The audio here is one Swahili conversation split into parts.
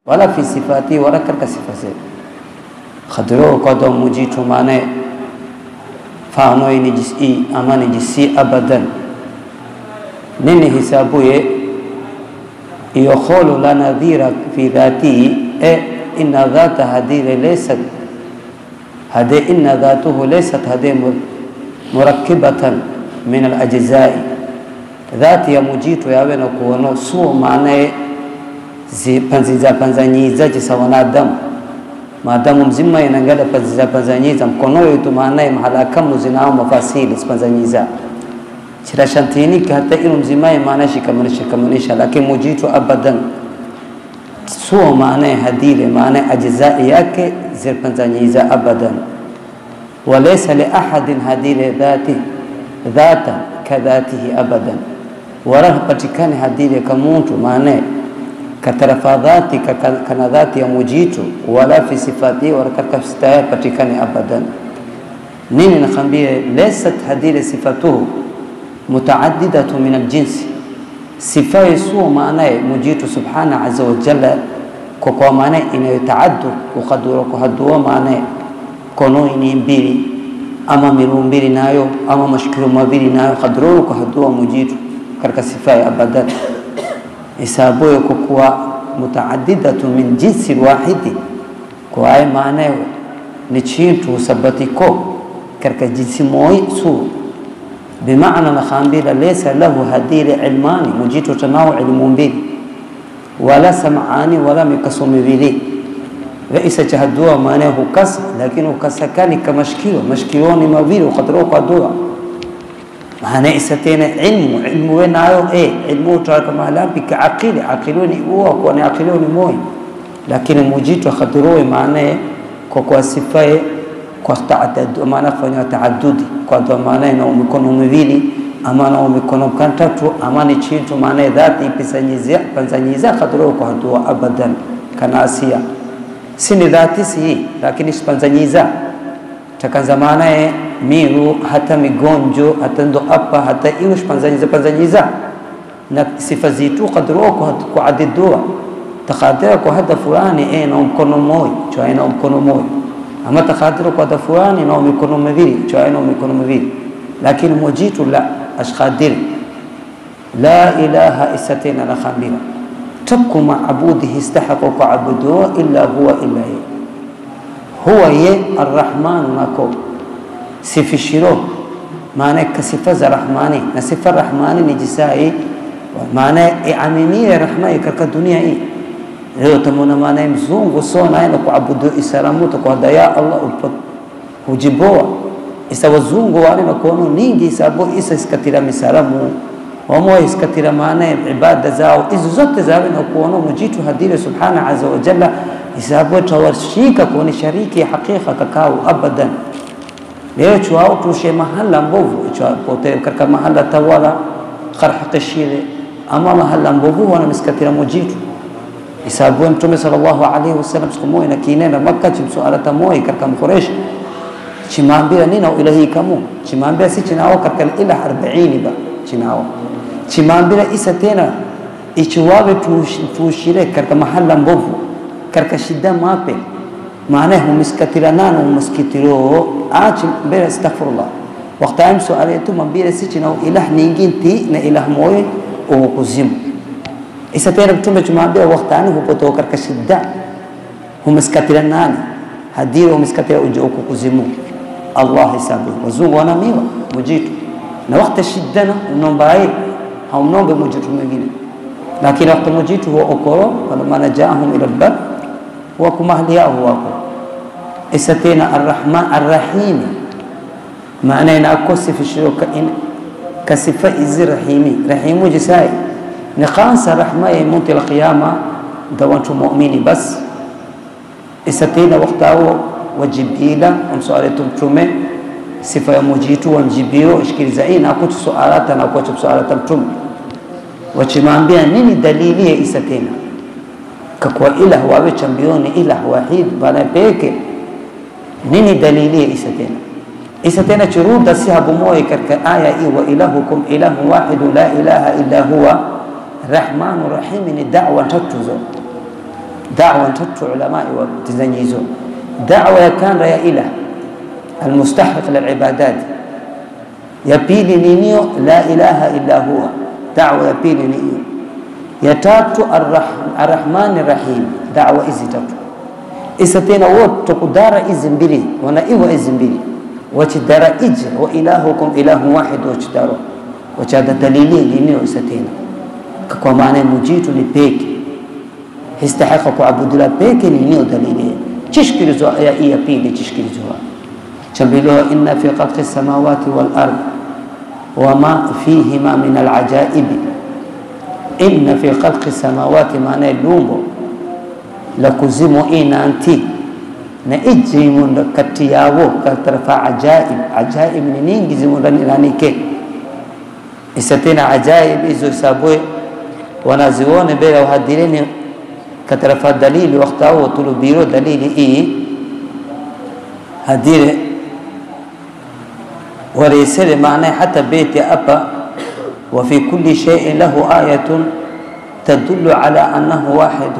ولا في صفاته ولا كرك صفاته خدرو قدم مجيت معناه فانو نجسي أما نجسي أبدا نين حسابه يقول لا نظير في ذاته إن ذات هذه ليست هذه إن ذاته ليست هذه مركبة من الأجزاء ذات يا مجيت يا بين كونو سو معناه زي panziza jisawana damu maadamu mzima inangala panziza mkono yetu maana mahala kama zinao mafasili panziza chira shantini hata ilo mzima maana shikamanisha lakini mujitu abadan sio maana hadile maana ajzai yake zilpanziza abadan walaysa li ahadin hadile dhata kadhatihi abadan wala patikane hadile kama mtu maana katarafadhati kana dhati ya mujitu wala fi sifati wala katika sifati patikani abadan nini nakwambia laysat hadhihi sifatuhu mutaaddidatu min aljins sifa yesu maana mujitu subhana azza wa jalla kwa maana inayotaaddu ukadura kuhadua maana kono ni mbili ama miru mbili nayo ama mashkuru mabili nayo kaduru kuhadua mujitu katika sifa ya abadan isabuye kuwa mutaaddidatu min jinsi wahidi kwa ay maana ni chintu sabatiko katika jinsi moja su bimaana nakhambira laysa lahu hadili ilmani mujitu tanao ilmu mbili wala sam'ani wala mikasumi vili waisa chahdua maana hukasa lakini hukasakani kama mashkioni mawili ukadro kwa dua maana isatena ilmu wenayo ilmu taraka mahlabi ka aqiluni huwa kwa aqiluni moyo lakini mujitu khadroi maana kwa sifaye kwa ta'addud maana fanya ta'addudi kwa maana ina mikono miwili ama na mikono tatu ama ni chintu maana dhati panzanyiza khadroi kwa dua abadan kana asia sini dhati si lakini panzanyiza takanza maana miru hata migonjo hata ndo hapa hata iush panzanyiza na sifa zitu kadro kwa adidua takadira kwa hada fulani na mkono mmoja cha ina mkono mmoja ama takadira kwa hada fulani na mikono miwili cha ina mikono miwili lakini mujitu la ashqadir la ilaha isatina la khamila tabku ma'budihi istahaqa ka'budu illa huwa ye arrahman nako sifishiro maana kasifa za rahmani na sifa rahmani ni jisai maana iamimia rahmani katika dunia hii leo tamona maana mzungu sona na kuabudu isalamu kwa daya Allah hujiboa isa wazungu wale na kuona ningi sababu isa iskatira misalamu wamo iskatira maana ibada zao hizo zote zao na kuona mujitu hadire subhana azza wa jalla isabu tawashika kuona shariki hakika kakao abadan leo chuao tushe mahala mbovu pote katika mahala tawala kharhaq shile ama mahala mbovu wana miskatira mujitu isabu mtume sallallahu alayhi wasallam siku moja kinenda Makkah chimsuala tamoja katika Quraysh chimambia nina ilahi kamu chimambia si chinao katika ila 40 ba chinao chimambia isa tena ichiwawe tushire katika mahala mbovu katika shida mape maana humiskatira nano humiskatiro achi mbele astaghfirullah wakati amso aliyetu mambia si chinao ilah nyingine na ilah moyo ukuzimu isa tena mtume chimambia wakati hupotoka katika shida humiskatira nani hadiro humiskatira ukuzimu Allah hisabu wazungu wanamiwa mujitu na wakati shidana unombaye haunombe mujitu mwingine lakini wakati mujitu huwa okoro wala jaahum ila albab wa kumahliya huwa isatena arrahman arrahim maana inakosi fi shuruka in kasifa izrahimi rahimu jisai ni khansa rahma yamut alqiyama dawatu mu'mini bas isatena waqtao wajibila umsualatu mtume sifa ya mujitu wa mjibio ishkilizaina akutu sualata na akutu sualata mtume wachimambia nini dalili ya isa tena kwa ilah wawe chambioni ilah wahid bana peke nini dalili ya isa tena churuda sihabu moja katika aya hii wa ilahukum ilahu wahid la ilaha illa huwa rahmanu rahim ni da'wa tatuzo دعوة تتو علماء وتزنيزون دعوة كان يا إله المستحق للعبادات يبيني نينيو لا إله إلا هو دعوة يبيني نينيو يتاتو الرحمن الرحيم دعوة إزي تاتو إستينا وط تقدار إزنبري وانا إيوة إزنبري وتدار إج وإلهكم إله واحد وتدارو وتدار دليلي نينيو إستينا كقوى معنى مجيتو لبيك يستحقكو عبد الله بيك نينيو دليلي تشكر زوا يا إيا بيلي تشكر زوا شبيلوها إن في خلق السماوات والأرض وما فيهما من العجائب إن في خلق السماوات معنى اللومو لكزمو إينا أنتي نأجي من كتياوو كترفع عجائب عجائب نينجي زمو راني كي إستينا عجائب إزو سابوي ونازيوون بيلا وهديرين كترفع دليل وقتها وطلو بيرو دليل إيه هدير وريسل معنى حتى بيت أبا وفي كل شيء له آية تدل على أنه واحد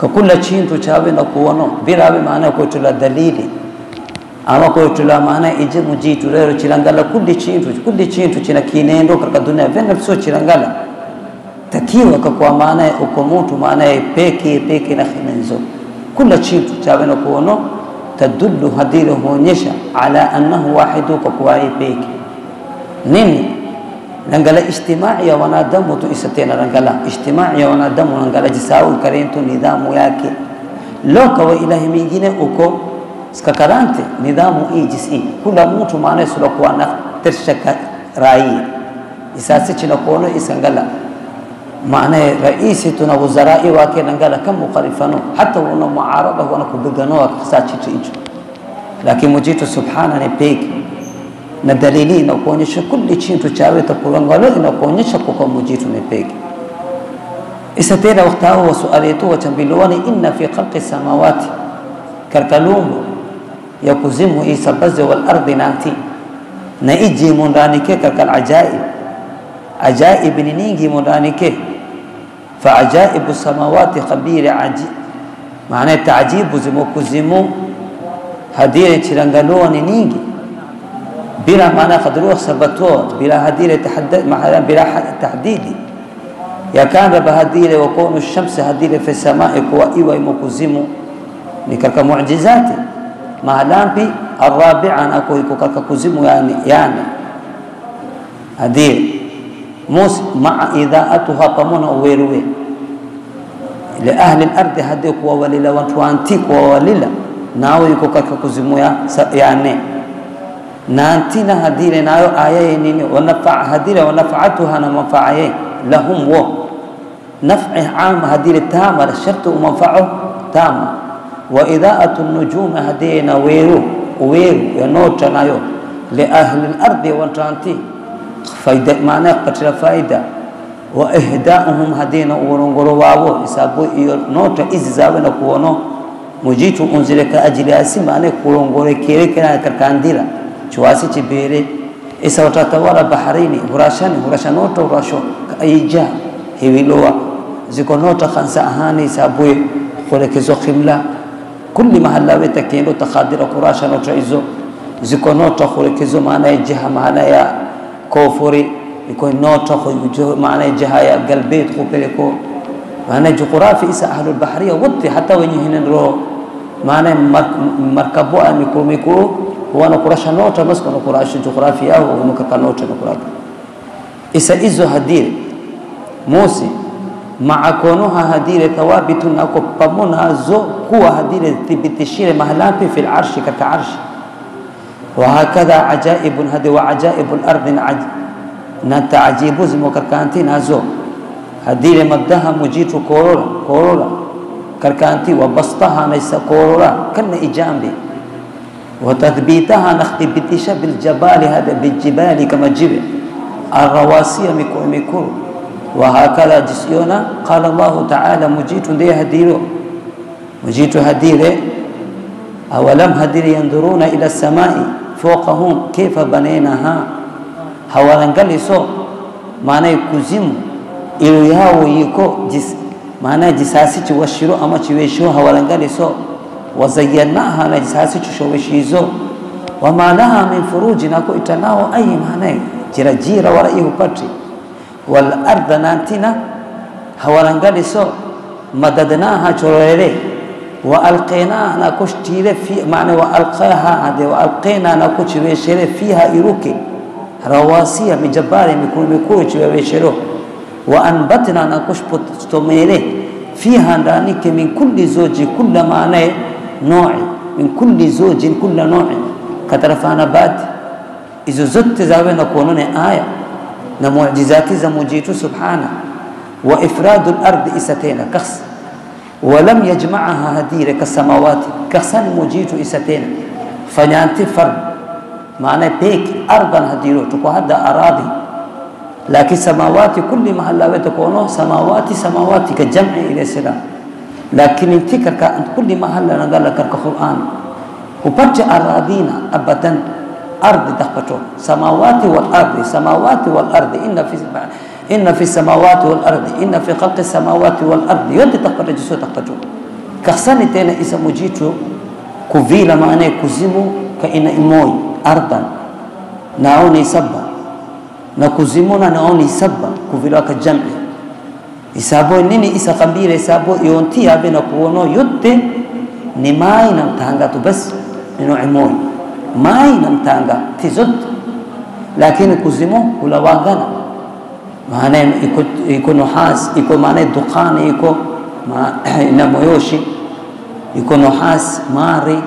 ككل شيء تشابه نكونه بيرابي معنى كوتلا دليل أما كوتلا معنى إجي مجيء ترى تشيلانغالا كل شيء تشينا كينيندو كركدونا فين نفسه تشيلانغالا takiwa kwa maana uko mtu maana peke na khimenzo kila kitu chabena kuono tadullu hadira huonyesha ala annahu wahidu kwa peke nini nangala ijtimai ya wanadamu tu isatena nangala ijtimai ya wanadamu nangala jisau karentu nidhamu yake loka wa ilahi mingine uko skakarante nidhamu ijisi kila mtu maana sura kwa na tershaka rai isasi china kuono isangala معنى رئيسي تنا وزرائي واكنا قال كم مخالفانو حتى وانا معارضة وانا كبقانو وكساتي تيجو لكن مجيتو سبحانه نبيك ندليلي نكونيش كل شيء تشاوي تقولون قالوا نكونيش كوكو مجيتو نبيك إستينا وقتها وسؤاليتو وتنبيلواني إن في خلق السماوات كالكلوم يكزمه إيسا بز والأرض نانتي نيجي من رانيكي كالعجائب عجائب نيجي من رانيكي فعجائب السماوات خبير عجيب معناه تعجيب زمو كزمو هدير تشرنغالون نيجي بلا معنى قدروه سبتوت بلا هدير تحدد معناه بلا تحديد يا كان بهدير وكون الشمس هدير في السماء كوائي ومكزمو نكرك معجزات مع لامبي الرابعة أكو يكوكرك كزمو يعني هدير موس مع إذاءتها قمنا ويروي لأهل الأرض هديك ووليلا وانتوانتيك ووليلا ناو يكوكا كوزمويا يعني نانتينا هدير ناو آيين ونفع هدير ونفعتها نمنفعين لهم و نفع عام هدير تام الشرط ومنفعه تام وإذاءة النجوم هدينا ويرو ينوتا نايو لأهل الأرض وانتوانتيك فايدة معناه قتل فايدة وإهداؤهم هدينا ورنقروا وابو يسابوا نوتا إززاونا كوانو مجيتو أنزلك أجل أسي معناه ورنقروا كيريكنا كركانديلا شواسي تبيري إسا وتتوارى بحريني هراشان نوتا وراشو كأيجا هيويلوا زيكو نوتا خانسا أهاني يسابوا خوركزو خملا كل محلاوي تكينو تخادر هراشان نوتا إزو زيكو نوتا خوركزو معناه جهة معناه كوفوري يكون نوتا خو معناه جهايا قلبيت خو بلكو معناه جغرافي إسا أهل البحرية وطي حتى وين هنا نرو معناه مركبوا ميكرو هو نقراش نوتا بس نقراش جغرافيا ونكرك نوتا نقراك إسا إزو هدير موسي مع كونها هدير ثوابت أكو بمنا زو قوة هدير تبتشير مهلامي في العرش كعرش وهكذا عجائب هذه وعجائب الأرض نتعجيب زمو كركانتي نازو هدير مدها مجيت كورولا كركانتي وبسطها ليس كورولا كن إجامبي وتثبيتها نختبتش بالجبال هذا بالجبال كما جبل الرواسي ميكو وهكذا جسيونا قال الله تعالى مجيت دي هديرو مجيت هدير أولم هدير ينظرون إلى السماء فوقهم كيف بنيناها هوالنقل يسو معنى يكزم إلو يهو يكو maana jisasi chuwashiro ama chiwesho hawalangali so wazayyanaha na jisasi chushowishizo wama laha min furuji na kuitanao ayi maana jirajira wala ihupati wal ardha nantina hawalangali so madadnaha chorere wa alqina na kushtire fi maana wa alqaha hadi wa alqina na kuchiweshere fiha iruke rawasiya mijabari mikuru chiweshero wa anbatna na kushpotomere fiha ndanike min kulli zoji kulla maana نوعي من كل زوج كل نوع كترفانا بات إذا زدت زاوين كونون آية نمعجزات زموجيت سبحانه وإفراد الأرض إستين كخس ولم يجمعها هدير كالسماوات كخسن موجيت إستين فنانت فرد معنى بيك أرضا هديرو تكو هذا أراضي لكن سماوات كل محل تكونوا سماوات كجمع إلى سلام لكن انتكر كأنت كل محل نقال لك القرآن وبرجع أراضينا أبدا أرض تخبطه سماوات والأرض إن في السماوات والأرض إن في خلق السماوات والأرض يد تخبط جسو تخبطه كخساني تينا إسا مجيتو كفيلا معنى كزيمو كإن إموي أرضا نعوني سبا نكزيمونا نعوني سبا كفيلا كجمع isabo nini isa kambira isabo yonti abe na kuono yote ni mai na mtanga tu bas nino imoi mai na mtanga tizot lakini kuzimu ulawangana maana iko nuhas iko maana dukani iko na moyoshi iko nuhas mari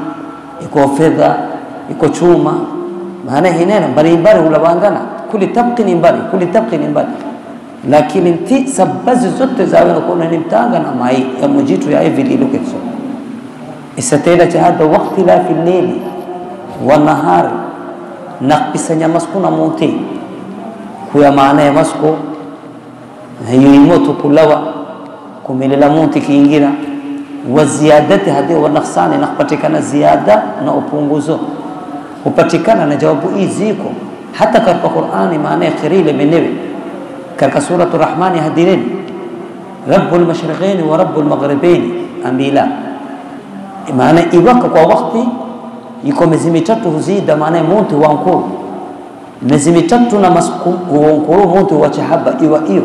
iko fedha iko chuma maana hinena mbali ulawangana kuli tabqi ni mbali lakini inti sabazi zote zawe nakuna nimtanga na mai ya mujitu ya hivi lilo ketso isatela cha hada wakti la fi lili wa nahari nakpisanya maskuna monte kuya maana ya masko hiyo imoto kulawa kumilela monte kiingira wa ziyadati hadi wa naqsani nakpatikana ziyada na upunguzo upatikana na jawabu hizi ziko hata katika Qur'ani maana ya khirile benewe katika sura Ar-Rahman hadirin Rabbul Mashriqain wa Rabbul Maghribain ambila maana iwaka kwa wakati iko miezi mitatu huzida maana monte wa nkuru miezi mitatu na masku nkuru monte wa chahaba iwa hiyo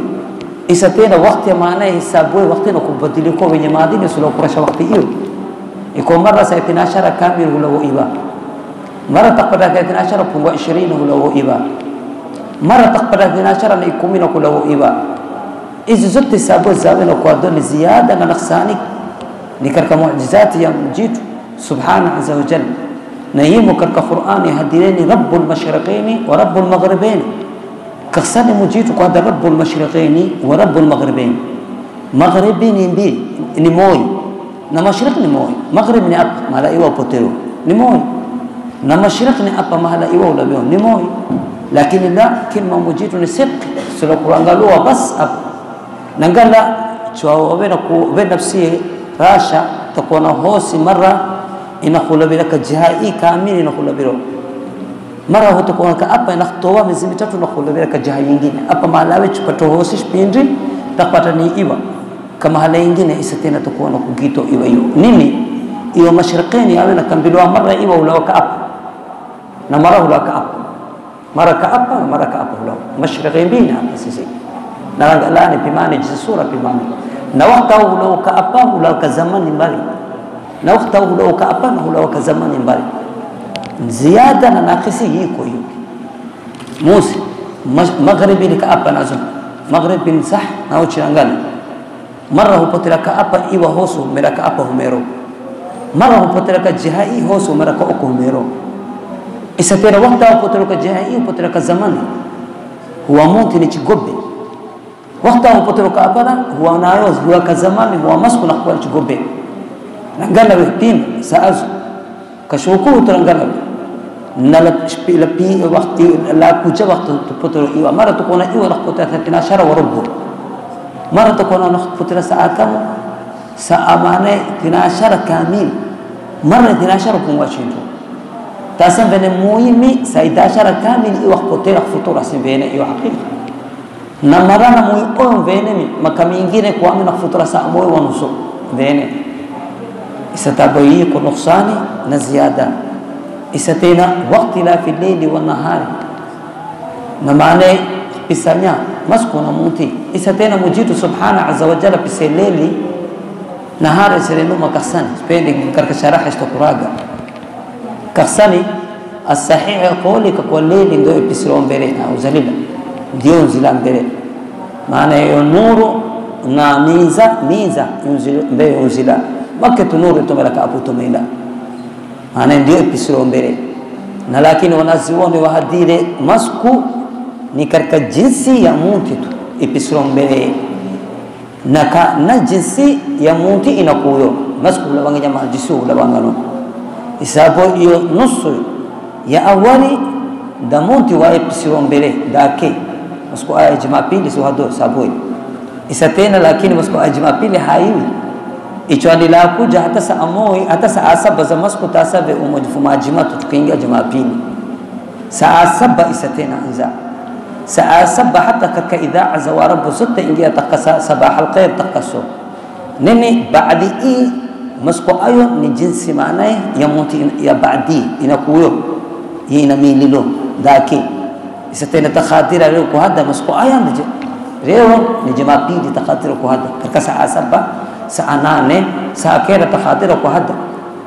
isa tena wakati maana hisabu wakati na kubadiliko wenye maadini sio kurasha wakati hiyo iko mara 12 kamili hulo iwa mara taqpada 12 pungwa 20 hulo iwa mara taqpada 12 na 10 na hulo iwa hizi zote sababu zawe na kwa doni ziada na naqsani ni katika mu'jizati ya mjitu subhanahu azza wa jalla na yimo katika Qur'ani hadireni Rabbul Mashriqaini wa Rabbul Maghribain kasani mjitu kwa Rabbul Mashriqaini wa Rabbul Maghribain Maghribain mbili ni moyo na mashriq ni moyo maghrib ni hapa mala iwa potero ni moyo na mashriq ni hapa mala iwa ulabio ni moyo lakini la kilma mjitu ni sidq sio kuangalia bas hapa nangala chwa wena nafsi rasha takuna hosi mara inakhula bilaka jihai kamili inakhula bilo mara hutakuwa hapa inatoa miezi mitatu inakhula bilaka jihai nyingine hapa malawe chupato hosi shpindi tapata ni iwa kama hala nyingine isatena takuwa na kugito iwa hiyo nini hiyo mashriqini awe na kambilwa mara iwa ulawaka hapa na mara ulawaka hapa mara ka hapa mara ka hapa ulawa mashriqini hapa sisi na angalani pimani jisura pimani na wakati ulawaka hapa ulawaka zamani mbali na wakati ulawaka hapa na ulawaka zamani mbali ziada na nakisi hiko hiyo musi magharibi ni hapa nazo magharibi ni sah na uchangana mara hupotelaka hapa iwa hoso meraka hapa humero mara hupotelaka jihai hoso meraka uko humero isapera wakati hupotelaka jihai hupotelaka zamani huwa monti ni chigobe wakati hupotelaka hapa huwa nayo huwa kazamani huwa masku na kwa chigobe nangala wepim saazu kashuku turangala nala la pi wakati la kuja wakati tupotelo iwa mara tukona iwa nakpota 12 wa rubu mara tukona nakpota saa kama saa maana 12 kamili mara 12 pungwa chinto tasan bene muhimi saa 11 kamili iwa kupotela futura simbene iwa hakika na marana muion vene makami ingine kwa amina futura saa moyo wa nusu vene isatabayi ko nuksani na ziyada isatena wakti la fi leili wa nahari na maana pisanya masku na muti isatena mujitu subhana azza wa jalla piseleli nahari sereno makasani spende karka sharaha istokuraga kasani as-sahih qawlika kwa leili ndio pisiro mbele na uzalila ndio nzila mbele maana hiyo nuru na miza mbele uzila makatu nuru tumelaka apu tumela maana ndio pisiro mbele na lakini wanazioni wahadire masku ni katika jinsi ya muti tu ipisiro mbele na jinsi ya muti inakuyo masku la banganya majisu la bangano isapo hiyo nusu ya awali da muti wa ipisiro mbele dake masku aya Jumapili suhado saboi isatena lakini masku aya Jumapili haiwi ichwani la kuja hata saa moja hata saa saba za masku tasabe umojifuma Jumatu tukiingia Jumapili saa saba isatena anza saa saba hata katika idhaa za warabu zote ingia takasa sabah alkhair takaso nini baadi i masku ayo ni jinsi maana ya muti ya baadi inakuyo ina mililo dake isatena takhadira leo kwa hada masku aya nje leo ni Jumapili takhadira kwa hada katika saa saba saa nane saa kera takhadira kwa hada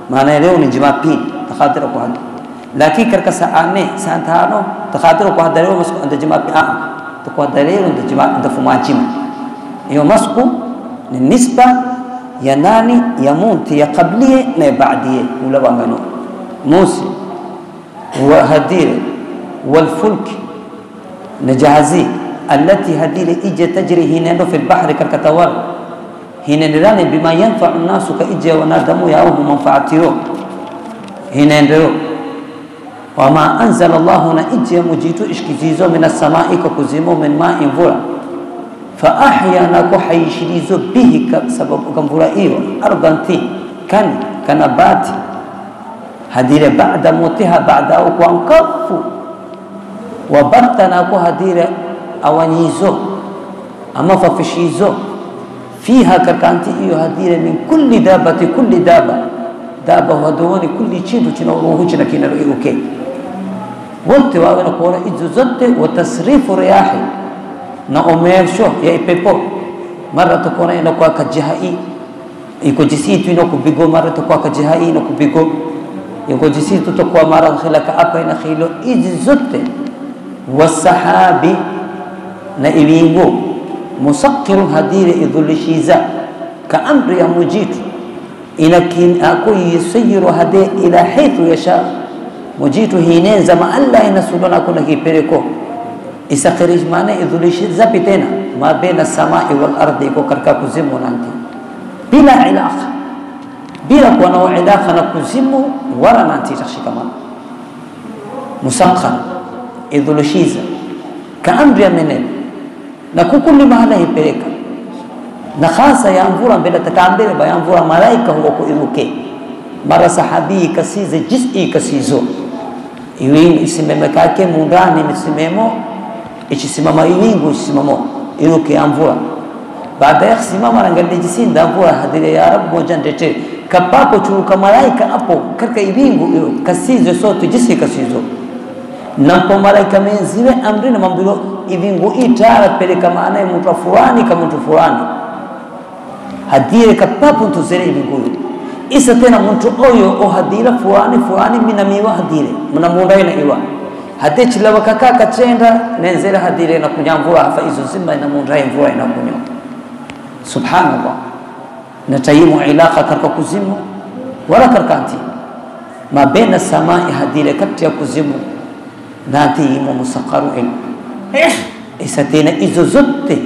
maana leo ni Jumapili takhadira kwa hada lakini katika saa 4 saa 5 takhadira kwa hada leo masku anda Jumapili kwa hada leo ndio Jumapili ndio fumajima hiyo masku ni nisba ya nani ya munti ya qabliye na baadiye ula bangano musi wa hadire wal fulki نجازي التي هذه إجا تجري هنا في البحر كالكتوار هنا نراني بما ينفع الناس كإجا ونادموا يأوه منفعته هنا نرو وما أنزل الله هنا إجا مجيتو إشكزيزو من السماء ككزيمو من ماء فورا فأحيانا كحي شريزو به سبب كنفورا إيو أرضانتي كنبات هذه بعد موتها بعد أوكوان كفو wabatana ko hadira awanyizo ama fafishizo fiha kakanti iyo hadira min kulli daba wadawani kulli chintu chinaruhu china kinaro iuke wote wawe na kuona izo zote wa tasrifu riyahi na omersho ya ipepo mara tukona ina kwa kajihai iko jisitu ina kubigo mara tukwa kajihai ina kubigo iko jisitu tukwa mara khilaka apa ina khilo izo zote wasahabi na ilingo musakkiru hadire idhulishiza ka amri ya mujitu inakin ako yusayiru hade ila haythu yasha mujitu hinenza ma alla inasudana kuna kipereko isakhirij maana idhulishiza pitena ma baina samai wal ardi ko karka kuzimu nanti bila ilaqa bila kuwa na ilaqa na kuzimu wala nanti tashikamana musakhkhar idhulishiza kaamri ya menene na kukuli mahala hipeleka na khasa ya mvura mbele takambele ba ya mvura malaika huko iruke mara sahabi kasize jisi kasizo iwingu isimeme kake mundani misimemo ichisimama iwingu isimamo iruke ya mvura baada ya kusimama rangalia jisi nda mvura hadile ya Rabb moja ndete kapako churuka malaika hapo katika iwingu kasizo sote jisi kasizo nampo malaika menzile amri na mambilo ivingu itara peleka maana mtu fulani kama mtu fulani hadire kapapo tuzere ivingu isa tena mtu oyo o hadira fulani minamiwa hadire mnamunda ina iwa hade chila wakaka kachenda nenzela hadire na kunyamvura afa izo zima ina munda mvura ina kunyo subhanallah na tayimu ilaqa karka kuzimu wala karkanti ma baina samai hadire kati ya kuzimu nanti imu musakharu isatena izo zote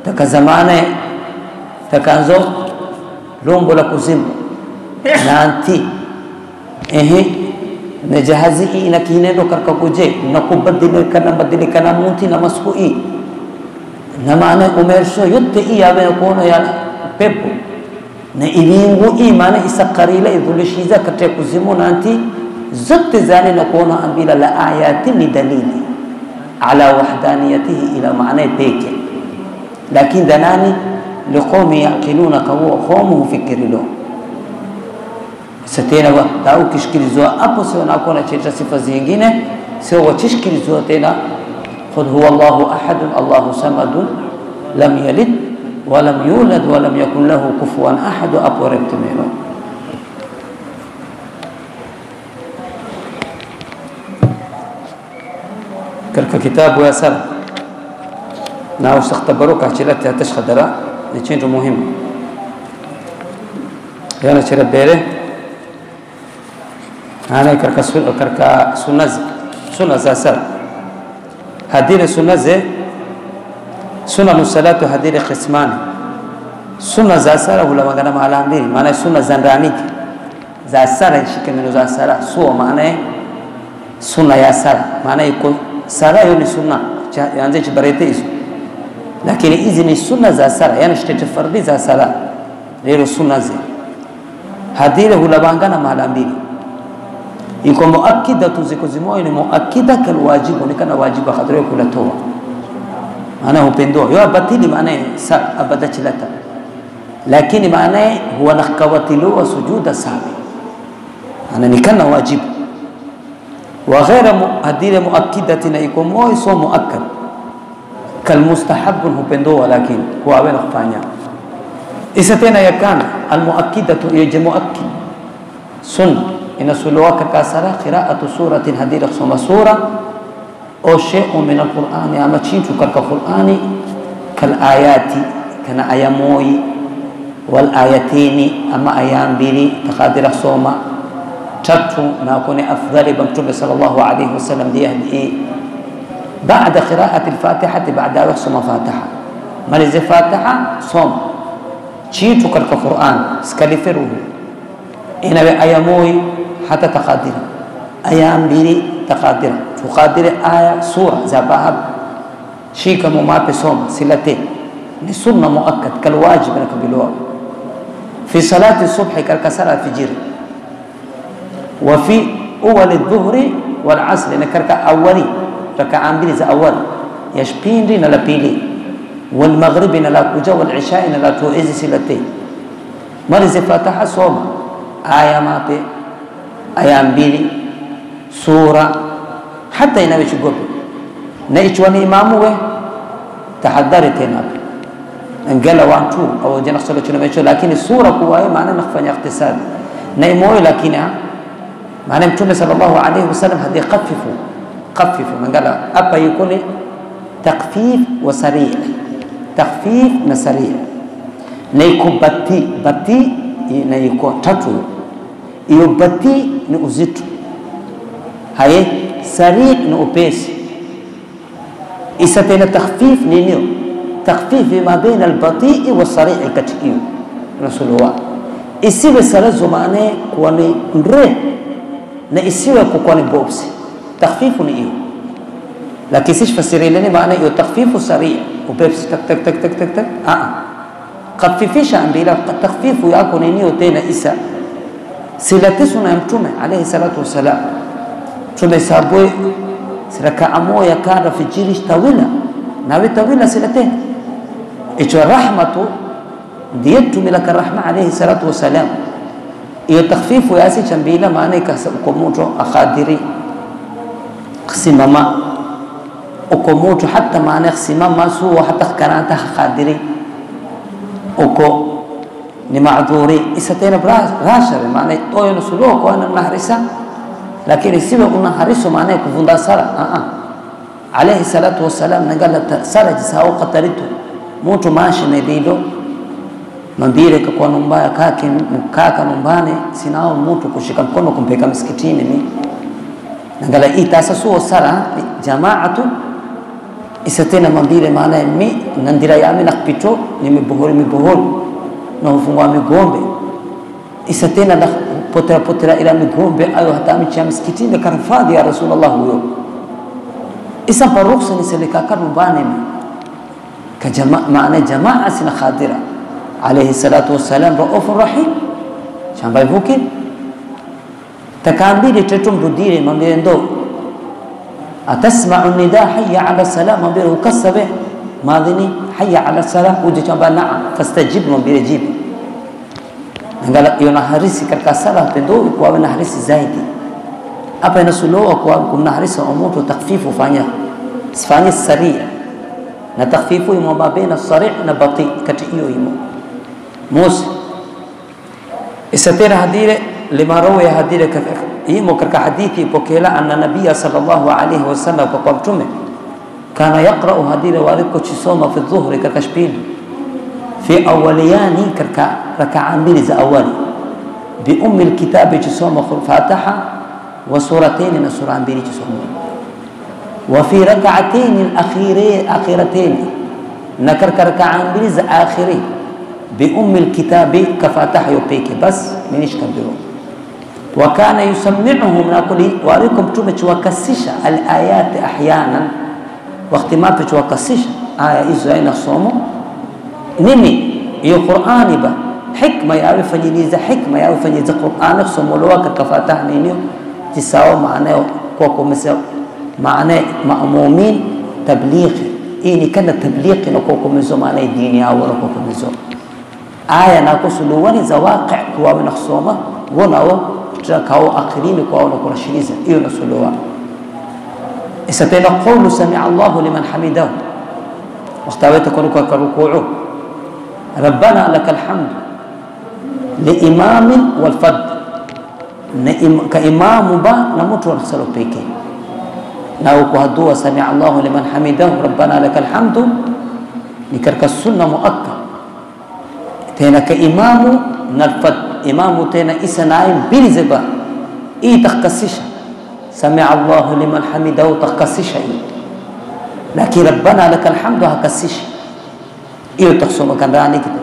taka zamane takazo lombo la kuzimu nanti na jahazi ina kinendo karka kuje na kubadilika na muti na maskui na maana umersho yote yawe kuona ya pepo na ilingu maana isakharila idhulishiza katika kuzimu nanti zote zane na kuona ambila la ayati ni dalili ala wahdaniyatihi ila maana peke, lakini danani liqawmi yaqiluna kawa qawmu fikirilo satena wa tau kishkirizwa hapo sio nakona cheta sifa zingine sio wachishkirizwa tena qul huwa Allahu ahad Allahu samad lam yalid wa lam yulad wa lam yakul lahu kufuwan ahad hapo reptemelo. katika kitabu ya sala na ustaktabaruka chilati atashkhadara ni chintu muhimu yana chira bere ana karka sunna za sala hadire sunna salatu hadire qisman sunna za sala wala magana maala mbili maana sunna za ndani za sala shikamano za sala sio maana sunna ya sala maana iko sala hiyo ni sunna yaanze chibarete hizo, lakini hizi ni sunna za sala yani shtete fardhi za sala leo sunna zi hadile hulabangana mahala mbili iko muakkida tuziko zimoyo ni muakkida kal wajibu ni kana wajibu khadri kula toa maana upendo yo batili maana abada chilata, lakini maana huwa nakawatilu wa sujuda sabi ana ni kana wajibu وغير هذه مؤكدة يكون مو يسوى مؤكد كالمستحب هو بندو ولكن هو أبين أخفانيا إستينا يكان المؤكدة يجي مؤكد سنة إن سلوك كاسرة قراءة سورة هذه رقصة سورة أو شيء من القرآن أما تشين شكرك القرآن كالآيات كان آياموي والآيتين أما آيام بيري تقادر رقصة tatu na kuni afdali bamtume sallallahu alayhi wasallam diyahdi baada qira'ati al-Fatiha baada yasoma Fatiha malize Fatiha soma chitu katika Qur'an skaliferuhu inawe aya moja hata taqadira aya mbili taqadira tuqadira aya sura za bahab shika mumape soma silate ni sunna muakkad kal wajib na kabilwa fi salati subh katika sala fajr وفي أول الظهر والعصر نكرك أولي ركعة بين ذا أول يشبين لنا لبيلي والمغرب لنا كوجا والعشاء لنا توعز سلتين مرز فتح صوم آية ماتي آية بيلي سورة حتى ينبي شقوب نيجواني إمامه تحضرتنا انقل وانتو أو جنخ صلو چنو لكن السورة كواي معنى نخفاني اقتصاد نيموي لكنها معنى متوم صلى الله عليه وسلم هذه قففوا من قال أبا يكون تخفيف وسريع تخفيف وسريع نيكون بطي نيكون تاتو يبطي نؤزيتو هاي سريع نؤبس إستينا تخفيف نينيو تخفيف ما بين البطيء والسريع كتكيو رسول الله إسيب سرزو معنى كواني نره na isiwe kukwani bobsi takhfifu ni hiyo, lakini sish fasiri leni maana hiyo takhfifu sari ubebsi tak tak tak tak tak tak khafifisha ambila takhfifu yako ni hiyo tena isa silatisu na mtume alayhi salatu wasalam tumesabwe siraka amoya kada fijiri tawila na tawila silate icho rahmatu diyatu milaka rahma alayhi salatu wasalam iyo takhfifu yasi chambila maana ikasabukomuto akhadiri simama ukomuto hata maana simama suwa hata karanta akhadiri uko ni maadhuri isatena rashare maana toyo nusulo kwa naharisa lakini siwe unahariso maana kuvunda sala alayhi salatu wasalam nagala sala jisao qataritu mtu mashi nedido mambire kwa numbaya kaka numbane sinao mtu kushika mkono kumpeka msikitini mimi nangala itasasuo sala jamaatu isatena mambire maana mimi nandira yami nakpito nimebuhuri na ufungwa migombe isatena na potera ila migombe ayo hata micha msikitini karfadhi ya Rasulullah huyo isa paruksa ni seleka kanumbane ka maana jamaa sina khadira عليه الصلاة والسلام رؤوف رحيم شامباي بوكي تكامبي تتم رديري ممبيندو atasma'u nida hayya 'ala salam ambire ukasabe madhini hayya 'ala salam uje chamba na'am fastajib ambire jibu ngala yona harisi katika sala tendo kwa na harisi zaidi hapa inasuluwa kwa kuna harisi umutu takfifu fanya sifanye saria na takfifu imo baina sarih na bati kati hiyo imo موسى استتر هديره لما روي هديره imo katika hadithi pokela anna nabiy sallallahu alayhi wasallam kwa mtume kana yaqra'u hadira waliko chisoma fi dhuhri katika shpili fi awaliyani katika rak'a mbili za awali bi ummi alkitab chisoma fatiha wa suratayn na sura mbili chisoma wa fi rak'atayn alakhiratayn na katika rak'a mbili za akhiri bi ummi alkitab kafatiha yopeke bas minish kabiro وكان يسمعهم نقول وعليكم تمشوكسش الآيات أحيانا وقت ما تشوكسش آية إذا صوموا نمي القرآن با حكمة يعرف جنيزة حكمة يعرف جنيزة القرآن صوموا لواك كفاتح نينيو تساوي معناه كوكو مساو معناه مأمومين تبليغ إني كان تبليغ نكوكو مزو معناه ديني أو نكوكو مزو آية ناقص لواني زواقع كوا من الصومة وناو kao akhirini kwa wana kurashiriza hiyo nasuluwa isatena qawlu sami'a Allahu liman hamidahu waqtawata kuruka karukuu rabbana lakal hamd liimam wal fad ka imam ba na mtu anasalo pekee na ukuhadua sami'a Allahu liman hamidahu rabbana lakal hamd nikarka sunna muakkad tena ka imamu na fad imamu tena isanaye mbili zeba hii takasisha sami'a Allahu liman hamidahu takasisha hii lakini rabbana lakal hamdu hakasisha hiyo taksoma kandani kitu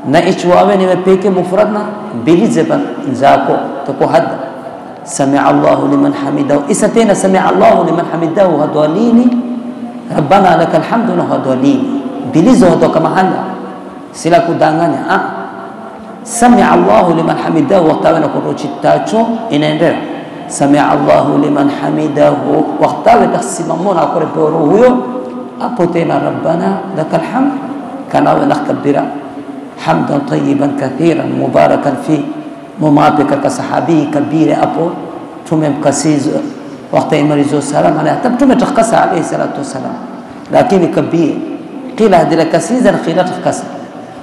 na ichwawe ni peke mufradna mbili zeba nzako tako hadda sami'a Allahu liman hamidahu isa tena sami'a Allahu liman hamidahu hadwalini rabbana lakal hamdu na hadwalini mbili zote kama handa sila kudanganya سمع الله لمن حمده وقتاونا كروچي تاچو inaendelea سمع الله لمن حمده وقتاونا تخسممونا كربورو huyo hapo tena rabbana lakal hamd kana nakbira hamdan tayyiban kathiran mubarakan fi mumapika ka sahabi kabira hapo tumemkasiza wakati imalizo salam ala tume takasa alayhi salatu wasalam lakini kabir qila hadila kasiza qila takasa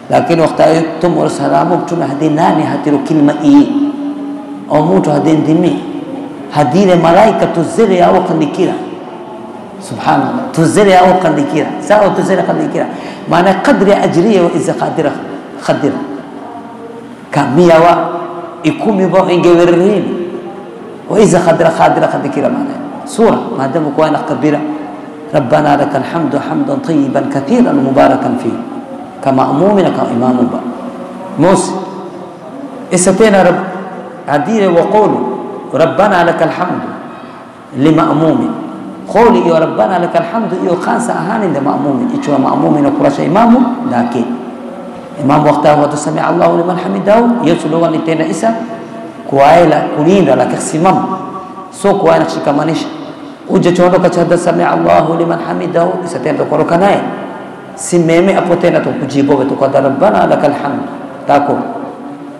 lakini wakati tumur salamu mtume hadi nani hatiru kilma hii au mtu hadi ndimi hadile malaika tuzile au kandikira subhanallah tuzile au kandikira sawa tuzile kandikira maana qadri ajriya wa iza qadira qadira kamia wa ikumi bo ingewerini wa iza qadira kandikira maana sura maadamu kwa na kabira rabbana lakal hamdu hamdan tayyiban kathiran mubarakan fihi كمأمومنا كإمام با موسى إستينا رب عديل وقولوا ربنا لك الحمد لمأموم قولي يا ربنا لك الحمد يو خانس أهاني لمأموم إيشوا مأمومنا كراش إمام لكن إمام وقتها وتسمع الله لمن حمده يسلوا نتينا إسا كوايلا كلين لك سمام سو كوايلا شكمانيش وجه چونو كچدا سمع الله لمن حمده إستينا تقولوا كناي simeme hapo tena tukujibu tukada rabbana lakal hamd tako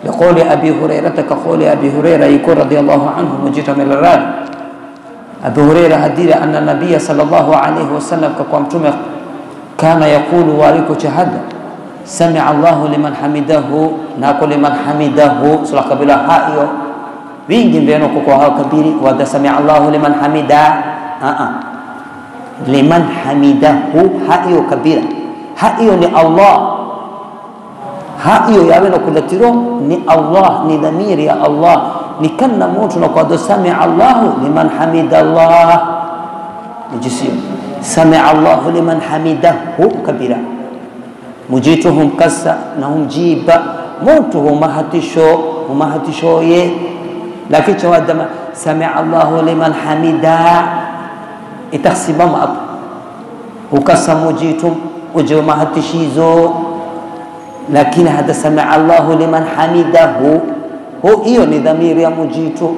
يقول أبي هريرة كقول أبي هريرة يقول رضي الله عنه مجيتا من الراد أبي هريرة هدير أن النبي صلى الله عليه وسلم كقوم تمق كان يقول والك شهد سمع الله لمن حمده نقول لمن حمده سلك بلا هائيو وين بينك كوها كبير ودا سمع الله لمن حمده لمن حمده هائيو كبير هائيو لله هائيو يا بنا كل تيرو ni Allah ni dhamiri ya Allah ni kana mtu na kwa sami'a Allah liman hamidallah nijisiyo sami'a Allah liman hamidahu kabira mujituhum kasa na humjiba mtu humahatisho ye lakini chawadama sami'a Allah liman hamida itakhsibam ab ukasa mujitum uje mahatishizo lakini hada sami'a Allahu liman hamidahu hiyo ni dhamiri ya mujitu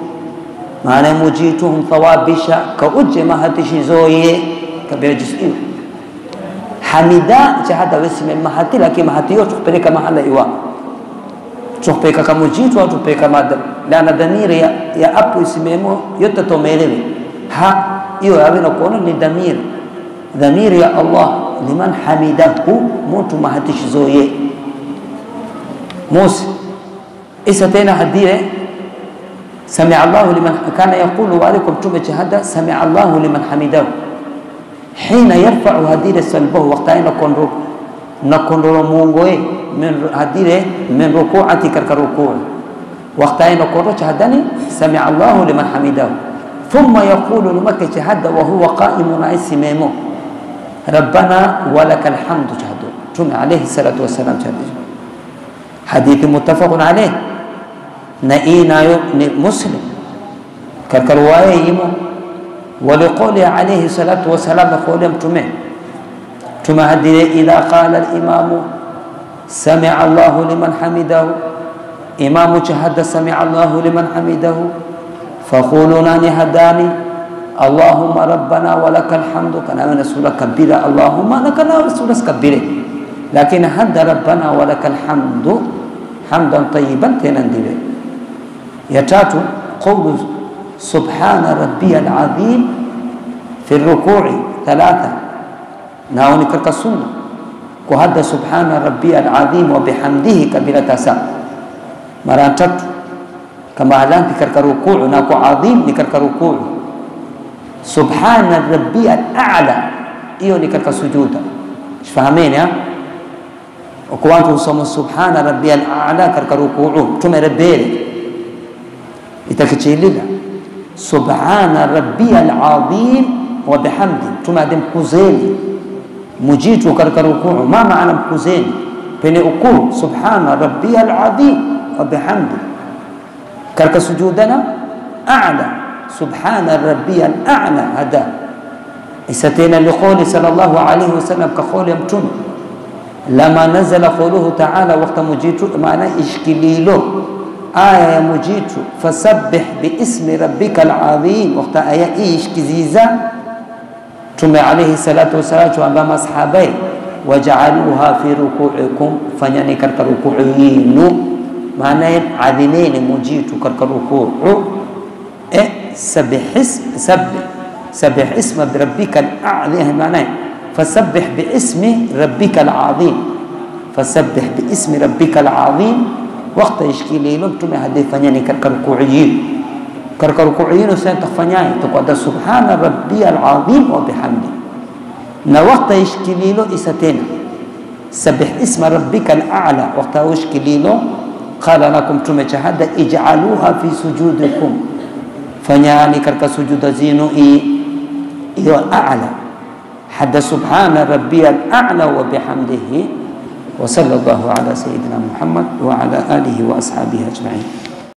maana mujituhum thawabisha kauje mahatishi zoye kabla jisio hamida jahada wasime mahati lakini mahati yote kupeleka mahala iwa tupeka kama jitu au tupeka madam lana dhamiri ya apu isimemo yote tomelewe ha hiyo yawe na kuona ni dhamiri ya Allah liman hamidahu mtu mahatishi zoye موسى إستينا هديه سمع الله لمن كان يقول وعليكم تومة هذا سمع الله لمن حمده حين يرفع هديه سلبه وقتين نكون رمونغوي من هديه من ركوعتي كركوع وقتين نكون هداني سمع الله لمن حمده ثم يقول لمك هذا وهو قائم عيسمه ربنا ولك الحمد جهده تومة عليه الصلاة والسلام جهده حديث متفق عليه نئينا مسلم كالرواية يمو ولقوله عليه الصلاة والسلام قولهم تمه هدي إذا قال الإمام سمع الله لمن حمده إمام شهد سمع الله لمن حمده فقولنا نهداني اللهم ربنا ولك الحمد كان من سورة كبيرة اللهم لك سورة كبيرة لكن هد ربنا ولك الحمد حمدا طيبا تنندبه يتاتو قول سبحان ربي العظيم في الركوع 3 ناوني كرك السنة وهذا سبحان ربي العظيم وبحمده كبيرة تسا مراتت كما علان كرك الركوع ناكو عظيم نكرك الركوع سبحان ربي الأعلى إيو نكرك السجود فهمين يا وكوانتو صم سبحان ربي الأعلى كركروكوعو تم ربيري يتكتشيللا سبحان ربي العظيم وبحمده تم دم كوزيني مجيتو كركروكوعو ما معنى كوزيني بني أقول سبحان ربي العظيم وبحمده كرك سجودنا أعلى سبحان ربي الأعلى هذا إستينا لقول صلى الله عليه وسلم كقول يمتون لما نزل قوله تعالى وقت مجيتو معنى إشكليلو آية مجيتو فسبح باسم ربك العظيم وقت آية إشكزيزا ثم عليه الصلاة والسلام وأمام أصحابي وجعلوها في ركوعكم فنعني كرك ركوعين معنى عظيمين مجيتو كرك ركوع سبح اسم ربك الأعظم معنى فسبح باسم ربك العظيم فسبح باسم ربك العظيم وقت يشكيلي لهم تم هدي فنياني كركركوعيين وسين تخفنياي تقعد سبحان ربي العظيم وبحمده نا وقت يشكيلي له إستين سبح اسم ربك الأعلى وقت يشكيلي له قال لكم تم هذا اجعلوها في سجودكم فنياني كرك سجود زينو إيو أعلى حد سبحان ربي الأعلى وبحمده وصلى الله على سيدنا محمد وعلى آله وأصحابه أجمعين.